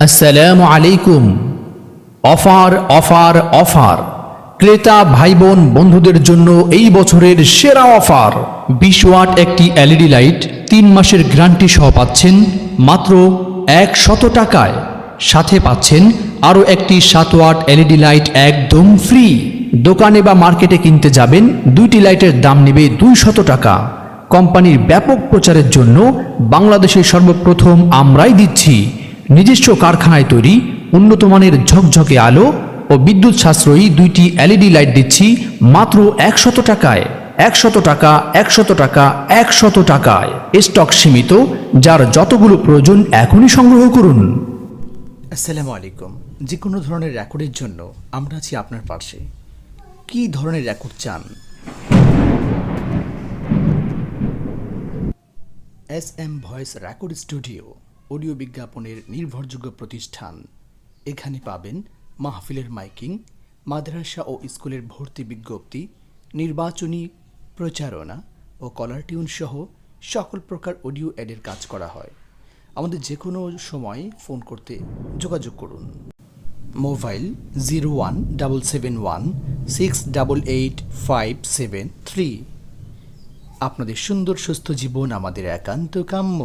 আসসালামু আলাইকুম। Offer offer offer, ক্রেতা ভাই বোন বন্ধুদের জন্য এই বছরের সেরা অফার। 20 ওয়াট একটি এলইডি লাইট 3 মাসের গ্যারান্টি সহ পাচ্ছেন মাত্র 100 টাকায়। সাথে পাচ্ছেন আরও একটি 7 ওয়াট এলইডি লাইট একদম ফ্রি। দোকানে বা মার্কেটে কিনতে যাবেন, দুইটি লাইটের দাম নেবে 200 টাকা। কোম্পানির ব্যাপক প্রচারের জন্য বাংলাদেশের সর্বপ্রথম আমরাই দিচ্ছি নিজস্ব কারখানায় তৈরি উন্নত মানের ঝকঝকে আলো ও বিদ্যুৎ সাশ্রয়ী দুইটি এলইডি লাইট দিচ্ছি মাত্র 100 টাকায়। 100 টাকা, 100 টাকা, 100 টাকায়। স্টক সীমিত, যার যতগুলো প্রয়োজন এখনই সংগ্রহ করুন। আসসালামু আলাইকুম। যে কোনো ধরনের রেকর্ডের জন্য আমরা আছি আপনার পাশে। কী ধরনের রেকর্ড চান? SM voice record studio audio বিজ্ঞাপনের নির্ভরযোগ্য প্রতিষ্ঠান। এখানে পাবেন মাহফিলের মাইকিং, মাদ্রাসা ও স্কুলের ভর্তি বিজ্ঞপ্তি, নির্বাচনী প্রচারণা ও কলার টিউন সহ সকল প্রকার অডিও অ্যাডের কাজ করা হয়। আমাদের যে কোনো সময় ফোন করতে যোগাযোগ করুন। মোবাইল 017716888573। আপনাদের সুন্দর সুস্থ জীবন আমাদের একান্ত কাম্য।